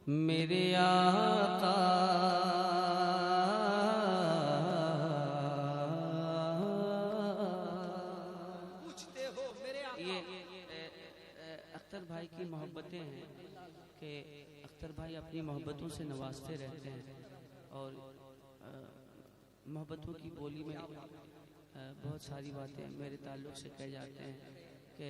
میرے آقا پوچھتے ہو میرے آقا. یہ اختر بھائی کی محبتیں ہیں کہ اختر بھائی اپنی محبتوں سے نوازتے رہتے ہیں اور محبتوں کی بولی میں بہت ساری باتیں میرے تعلق سے کہہ جاتے ہیں کہ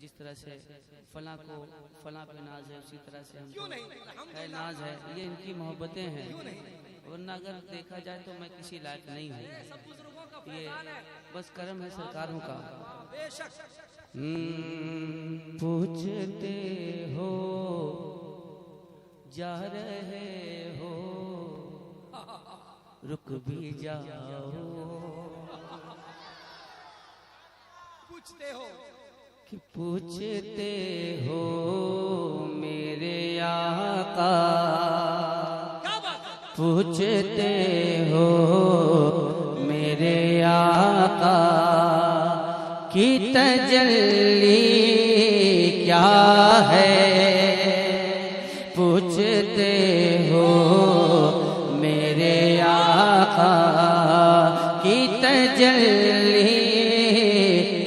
جس طرح سے فلاں کو فلاں پہ ناز ہے اسی طرح سے ہم کیوں نہیں؟ کو ناز ہے. یہ ان کی محبتیں ہیں ورنہ اگر دیکھا جائے تو میں کسی لائق نہیں ہوں. سب بزرگوں کا یہ فیضان ہے. بس کرم ہے سرکاروں کا. بے شک. پوچھتے ہو جا رہے ہو رک بھی جاؤ. پوچھتے ہو کہ پوچھتے ہو میرے آقا کیا بات ہے؟ پوچھتے ہو میرے آقا کی تجلی کیا ہے. پوچھتے ہو میرے آقا کی تجلی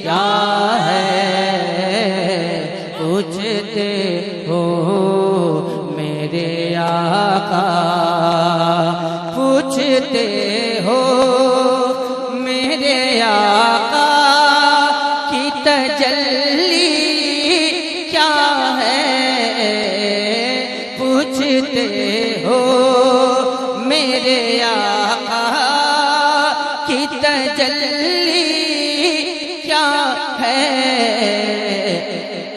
کیا ہے. پوچھتے ہو میرے آقا پوچھتے ہو میرے آقا کی تجلی کیا ہے. پوچھتے ہو میرے آقا کی تجلی کیا ہے.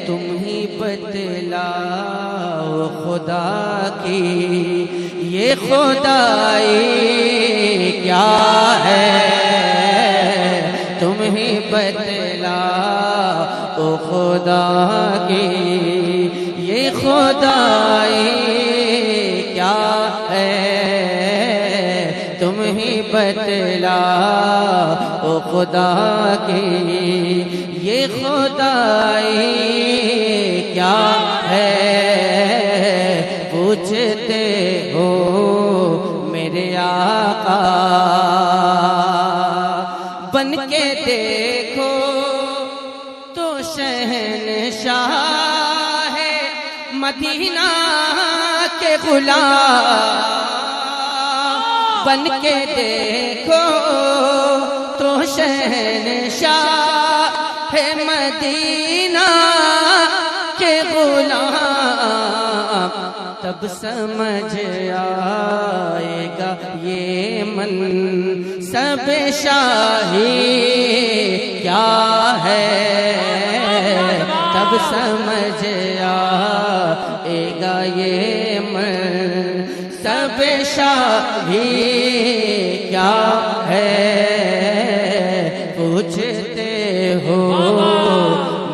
تم ہی بتلاؤ خدا کی یہ خدائی کیا ہے. تم ہی بتلاؤ خدا کی یہ خدائی کیا ہے. تم ہی بتلاؤ خدا کی یہ خدائی کیا ہے. پوچھتے ہو میرے آقا بن کے دیکھو تو شہنشاہ ہے مدینہ کے غلام. بن کے دیکھو تو شہنشاہ ہے مدینہ کے غلام. تب سمجھ آئے گا یہ منصب شاہی کیا ہے. تب سمجھ آئے گا یہ منصب شاہی کیا ہے. پوچھتے ہو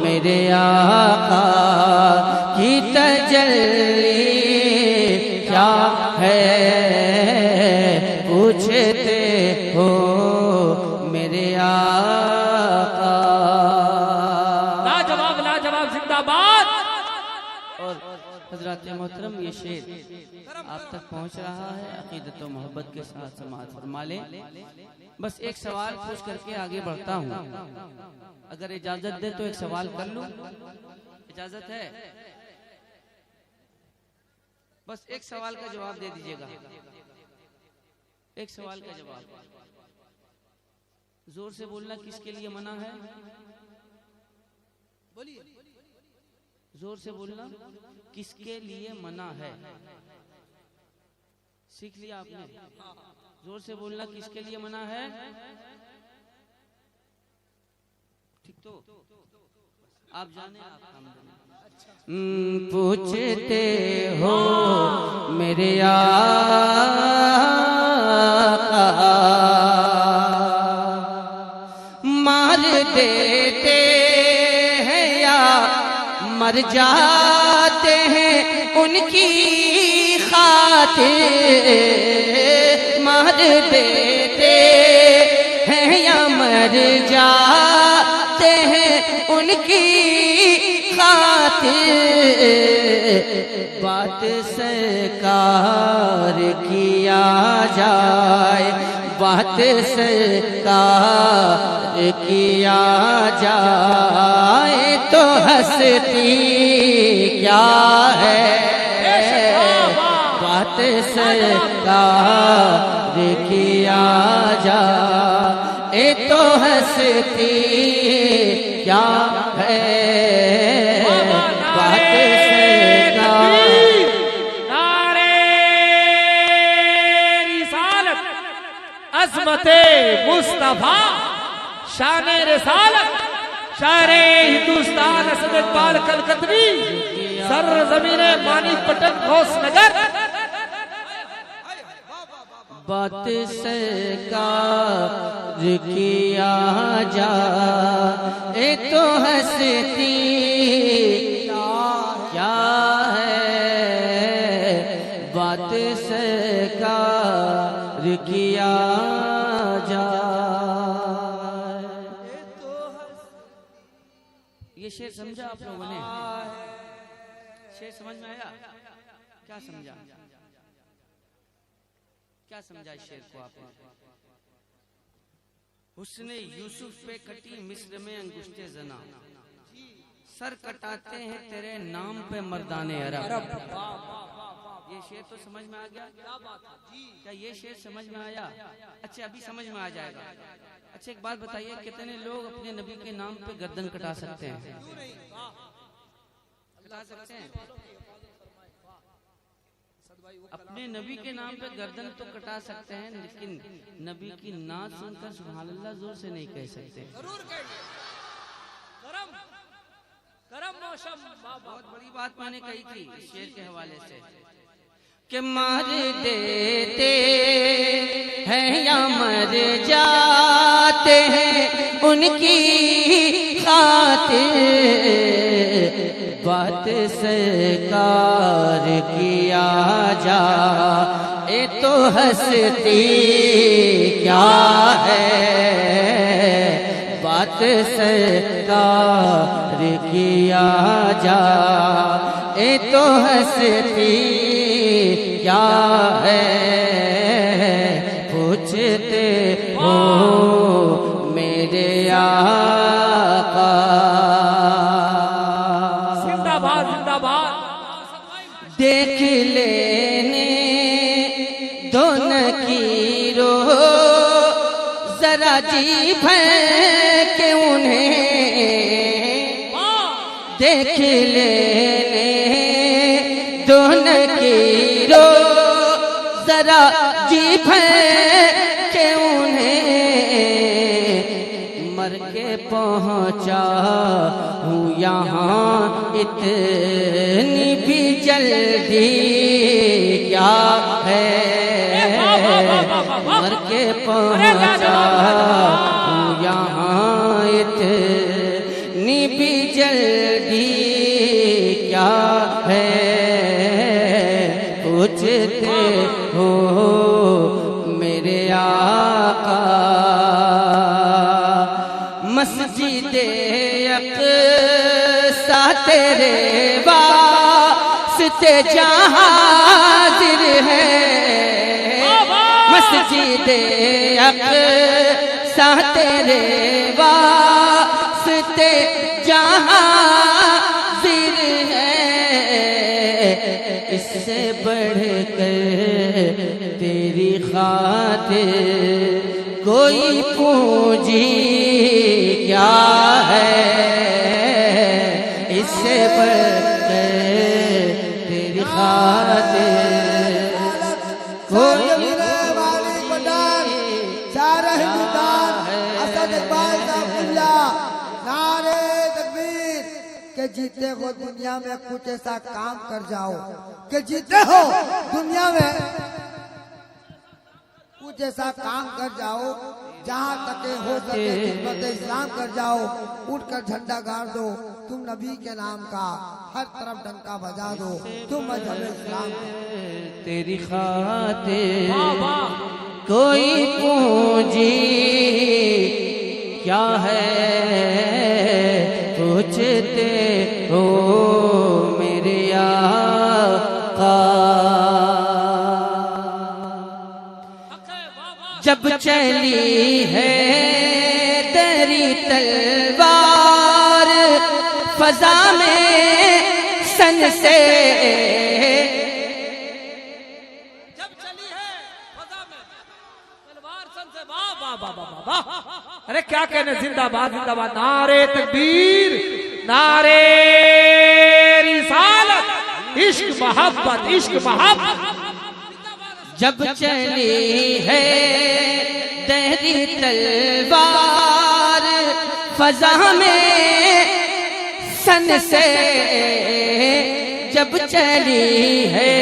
میرے آقا کی تجلی کیا ہے. پوچھتے ہو میرے آقا. لاجواب لاجواب زندہ باد. اور حضرات محترم یہ شعر آپ تک پہنچ رہا ہے. عقیدت و محبت کے ساتھ سماعت فرما لیں. بس ایک سوال پوچھ کر کے آگے بڑھتا ہوں. اگر اجازت دے تو ایک سوال کر لوں. اجازت ہے؟ بس ایک سوال کا جواب دے دیجئے گا. ایک سوال کا جواب. زور سے بولنا کس کے لیے منع ہے؟ بولیے. زور سے بولنا کس کے لیے منع ہے؟ سیکھ لیا آپ نے؟ زور سے بولنا کس کے لیے منع ہے؟ ٹھیک تو آپ جانے پوچھتے ہو میرے آقا مار دیتے ہیں یا مر جاتے ہیں ان کی خاطر. مار دیتے ہیں یا مر جاتے جاتے ہیں ان کی خاطر، بات سرکار کیا جائے، بات سرکار کیا جائے تو ہستی کیا ہے، بات سرکار کیا جائے تو ہستی کیا ہے، بات سرکار۔ نعرے رسالت، عظمت مصطفیٰ، شان رسالت، شاعر ہندوستان اسد اقبال کلکتوی، سر زمین مانی پٹن غوث نگر۔ بات سرکار کیا جائے تو ہستی کیا ہے، بات سرکار کیا جائے۔ یہ شعر سمجھا آپ لوگوں نے؟ شعر سمجھ میں آیا؟ کیا سمجھا؟ کیا سمجھا اس شعر کو آپ نے؟ حسن یوسف پہ کٹی مصر میں انگشت زنا، سر کٹاتے ہیں تیرے نام پہ مردان عرب۔ یہ شعر تو سمجھ میں آ گیا؟ کیا یہ شعر سمجھ میں آیا؟ اچھا ابھی سمجھ میں آ جائے گا۔ اچھا ایک بات بتائیے، کتنے لوگ اپنے نبی کے نام پہ گردن کٹا سکتے ہیں؟ کٹا سکتے ہیں؟ اپنے نبی کے نام پہ گردن تو کٹا سکتے ہیں، لیکن نبی کی نعت سن کر سبحان اللہ زور سے نہیں کہہ سکتے۔ بہت بڑی بات میں نے کہی تھی اس شعر کے حوالے سے کہ مار دیتے ہیں یا مر جاتے ہیں ان کی خاطر، بات سرکار کیا جائے تو ہستی کیا ہے، بات سرکار کیا جائے تو ہستی کیا ہے، پوچھتے ہو میرے آقا۔ زندہ باد، زندہ باد۔ دیکھ لینے دو نکیرو ذرا جی بھر کے انہیں، دیکھ لینے دو نکیرو ذرا جی بھر کے انہیں، مر کے پہنچا ہوں یہاں اتنی بھی جلدی کیا ہے، مر کے پہنچا ہوں یہاں اتنی بھی جلدی کیا ہے، پوچھتے ہو میرے آقا۔ مسجد اقصی تیرے واسطے جہاں حاضر ہے، مسجد اقصی تیرے واسطے جہاں حاضر ہے، اس سے بڑھ کر تیری خاطر کوئی پونجی کیا ہے، اس سے بڑھ کر تیری خاطر کوئی کہ جیتے ہو دنیا میں کچھ ایسا کام کر جاؤ، کہ جیتے ہو دنیا میں کچھ ایسا کام کر جاؤ جہاں تک ہو سکے خدمت اسلام کر جاؤ، اٹھ کر جھنڈا گاڑ دو، تم نبی کے نام کا ہر طرف ڈنکا بجا دو، تم مذہب اسلام تیری خاطر کوئی پونجی کیا ہے پوچھتے ہو میرے آقا جب چلی ہے تیری تلوار فضا میں سن سے جب چلی ہے فضا میں تلوار سن سے واہ واہ واہ واہ واہ ارے کیا کہنے زندہ باد نعرے تکبیر نعرے رسالت عشق محبت جب چلی ہے تیری تلوار فضا میں سن سے جب چلی ہے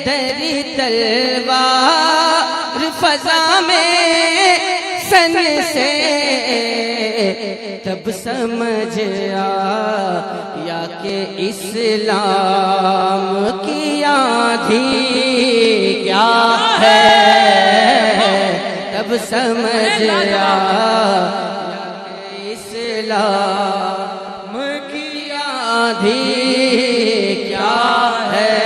تیری تلوار فضا میں سن سے تب سمجھ آیا کہ اسلام کی آندھی کیا ہے تب سمجھ آیا کہ اسلام کی آندھی کیا ہے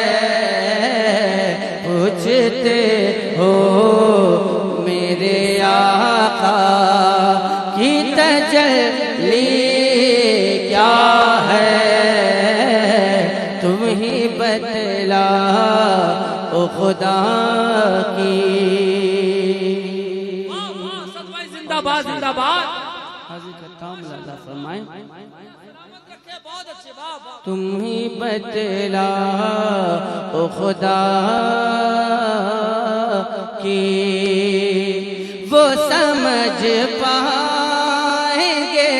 پوچھتے ہو میرے آقا کی تجلی کیا ہے تم ہی بتلا او خدا کی زندہ باد زندہ باد حاضر کرتا ہوں اللہ فرمائیں بہت اچھے واہ واہ تم ہی بتلا او خدا کی وہ سمجھ پائیں گے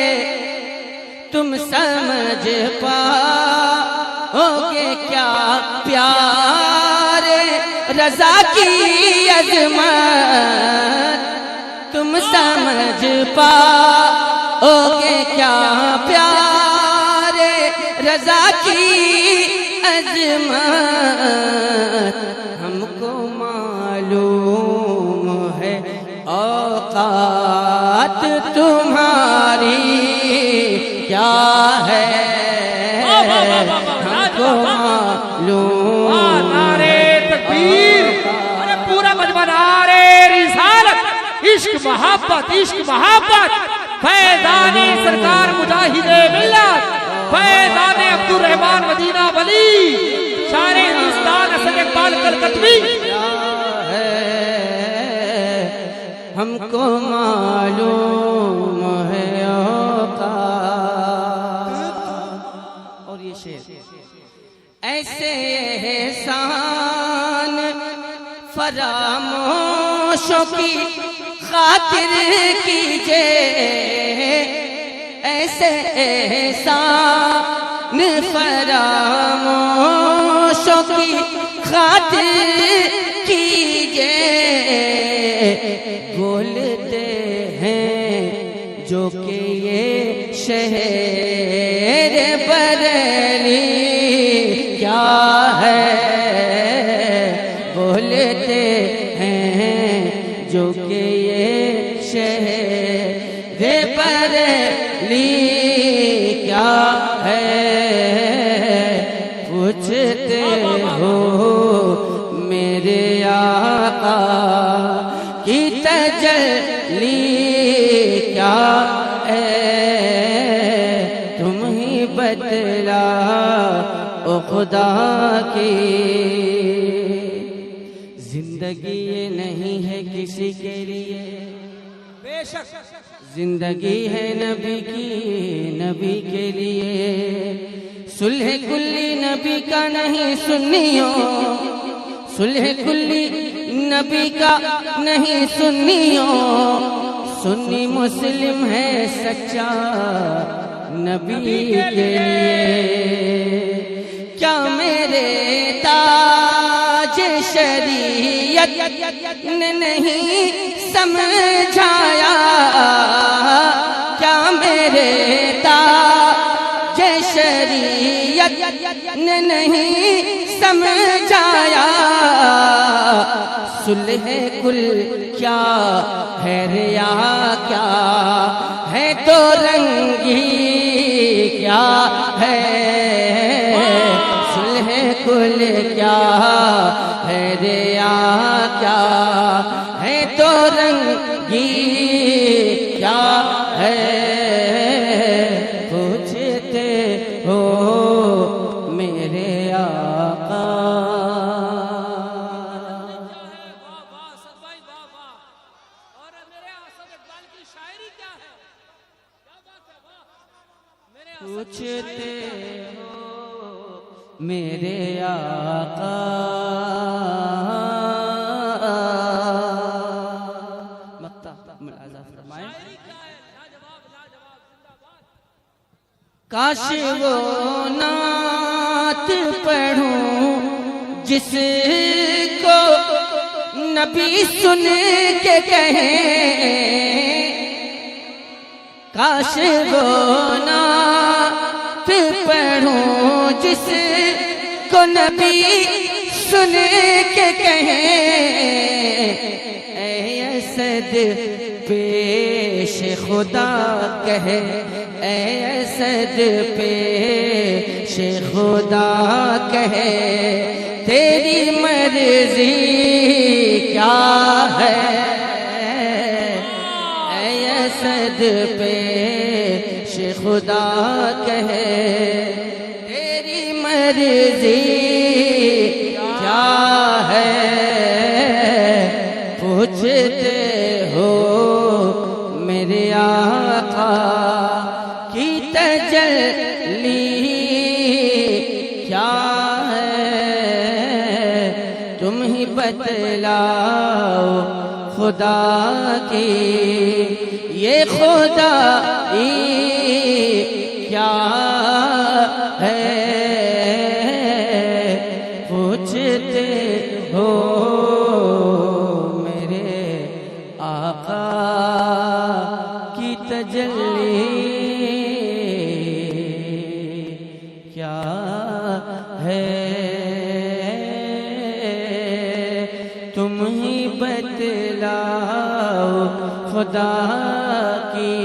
تم سمجھ پاؤ گے کیا پیار رضا کی عظمت تم سمجھ پاؤ گے کیا پیار رضا کی عظمت ہم کو معلوم ہے اوقات تمہاری کیا ہے ہم کو معلوم نعرے تکبیر ارے پورا مجمع نعرے رسالت عشق محبت فیضان سرکار مجاہد ملت فیضان عبد الرحمن مدینہ ولی شاعر ہندوستان اسد اقبال کلکتوی ہم کو معلوم ہے اوقات اور یہ شعر ایسے احسان فراموشوں کی خاطر کیجئے ایسے احسان فراموشوں کی خاطر کیجئے بولتے ہیں جو کہ یہ شہر بریلی کیا ہے بولتے ہیں جو کہ یہ شہر بریلی کیا ہے پوچھتے ہو میرے آقا کی تجلی کیا ہے تم ہی بتلا او خدا کی زندگی یہ نہیں ہے کسی کے لیے بے شک زندگی ہے نبی کی نبی کے لیے صلح کلی نبی کا نہیں سنیوں صلح کلی نبی کا نہیں سنیوں سنی مسلم ہے سچا نبی کے لیے کیا میرے تاج شریعت نے نہیں سمجھایا کیا میرے تاج شریعت نے نہیں سمجھایا صلح صلح کل کیا ہے ریا کیا ہے تو رنگی کیا ہے صلح کل کیا ہے ریا کیا ہے تو رنگی کیا ہے پوچھتے ہو میرے آقا پوچھتے ہو میرے آقا مقطع ملاحظہ فرمائیں کاش وہ نعت پڑھوں جس کو نبی سن کے کہیں کاش وہ نعت پڑھوں جس کو نبی سن کے کہیں اے اسد پیش خدا کہے اے اسد پیش خدا کہے تیری مرضی کیا ہے اے اسد پیش خدا کہے تیری مرضی کیا ہے پوچھتے ہو میرے آقا کی تجلی کیا ہے تم ہی بتلاؤ خدا کی یہ خدائی کیا ہے پوچھتے ہو میرے آقا کی تجلی کیا ہے تم ہی بتلاؤ خدا کی